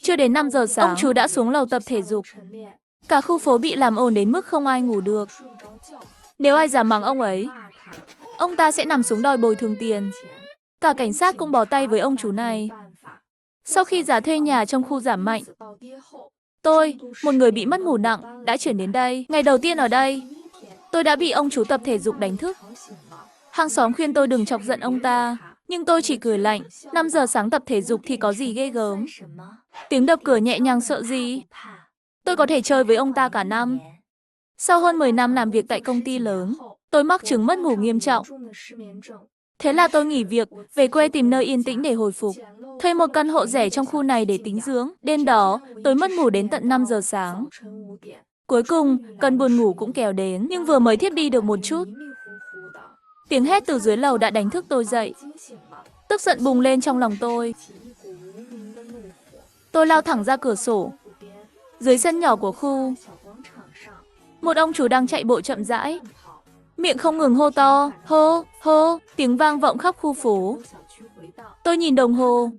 Chưa đến 5 giờ sáng, ông chú đã xuống lầu tập thể dục. Cả khu phố bị làm ồn đến mức không ai ngủ được. Nếu ai dám mắng ông ấy, ông ta sẽ nằm xuống đòi bồi thường tiền. Cả cảnh sát cũng bó tay với ông chú này. Sau khi giá thuê nhà trong khu giảm mạnh, tôi, một người bị mất ngủ nặng, đã chuyển đến đây. Ngày đầu tiên ở đây, tôi đã bị ông chú tập thể dục đánh thức. Hàng xóm khuyên tôi đừng chọc giận ông ta, nhưng tôi chỉ cười lạnh. 5 giờ sáng tập thể dục thì có gì ghê gớm. Tiếng đập cửa nhẹ nhàng sợ gì. Tôi có thể chơi với ông ta cả năm. Sau hơn 10 năm làm việc tại công ty lớn, tôi mắc chứng mất ngủ nghiêm trọng. Thế là tôi nghỉ việc, về quê tìm nơi yên tĩnh để hồi phục. Thuê một căn hộ rẻ trong khu này để tĩnh dưỡng. Đêm đó, tôi mất ngủ đến tận 5 giờ sáng. Cuối cùng, cơn buồn ngủ cũng kéo đến, nhưng vừa mới thiếp đi được một chút. Tiếng hét từ dưới lầu đã đánh thức tôi dậy. Tức giận bùng lên trong lòng tôi. Tôi lao thẳng ra cửa sổ. Dưới sân nhỏ của khu, một ông chú đang chạy bộ chậm rãi. Miệng không ngừng hô to, hô, hô, tiếng vang vọng khắp khu phố. Tôi nhìn đồng hồ,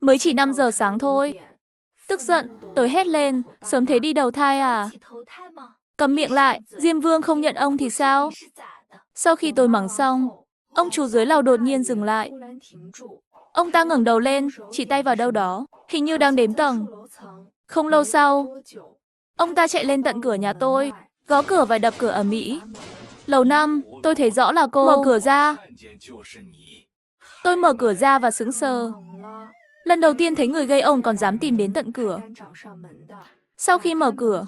mới chỉ 5 giờ sáng thôi. Tức giận, tôi hét lên, sớm thế đi đầu thai à? Cầm miệng lại, Diêm Vương không nhận ông thì sao? Sau khi tôi mắng xong, ông chú dưới lầu đột nhiên dừng lại. Ông ta ngẩng đầu lên, chỉ tay vào đâu đó, hình như đang đếm tầng. Không lâu sau, ông ta chạy lên tận cửa nhà tôi, gõ cửa và đập cửa ầm ĩ. Lầu 5, tôi thấy rõ là cô. Mở cửa ra. Tôi mở cửa ra và sững sờ. Lần đầu tiên thấy người gây ồn còn dám tìm đến tận cửa. Sau khi mở cửa,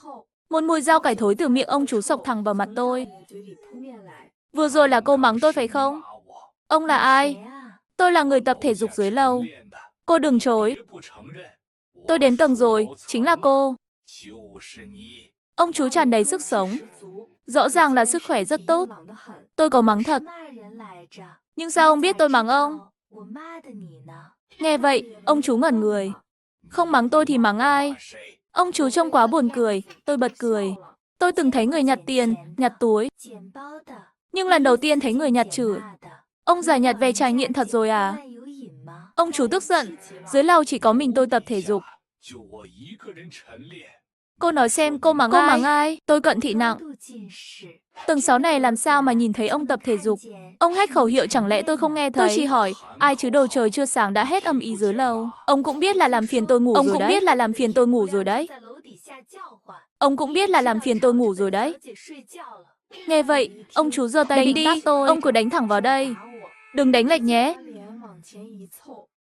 một mùi rau cải thối từ miệng ông chú xộc thẳng vào mặt tôi. Vừa rồi là cô mắng tôi phải không? Ông là ai? Tôi là người tập thể dục dưới lầu. Cô đừng chối. Tôi đến tầng rồi, chính là cô. Ông chú tràn đầy sức sống. Rõ ràng là sức khỏe rất tốt. Tôi có mắng thật. Nhưng sao ông biết tôi mắng ông? Nghe vậy, ông chú ngẩn người. Không mắng tôi thì mắng ai? Ông chú trông quá buồn cười, tôi bật cười. Tôi từng thấy người nhặt tiền, nhặt túi. Nhưng lần đầu tiên thấy người nhặt chửi. Ông già nhặt về trải nghiệm thật rồi à? Ông chú tức giận, dưới lầu chỉ có mình tôi tập thể dục. Cô nói xem cô mắng ai? Tôi cận thị nặng. Tầng 6 này làm sao mà nhìn thấy ông tập thể dục? Ông hét khẩu hiệu chẳng lẽ tôi không nghe thấy? Tôi chỉ hỏi, ai chứ đồ trời chưa sáng đã hét ầm ĩ dưới lầu. Ông cũng biết là làm phiền tôi ngủ rồi đấy. Ông cũng biết là làm phiền tôi ngủ rồi đấy. Ông cũng biết là làm phiền tôi ngủ rồi đấy. Nghe vậy, ông chú giơ tay định tát tôi. Ông cứ đánh thẳng vào đây. Đừng đánh lệch nhé.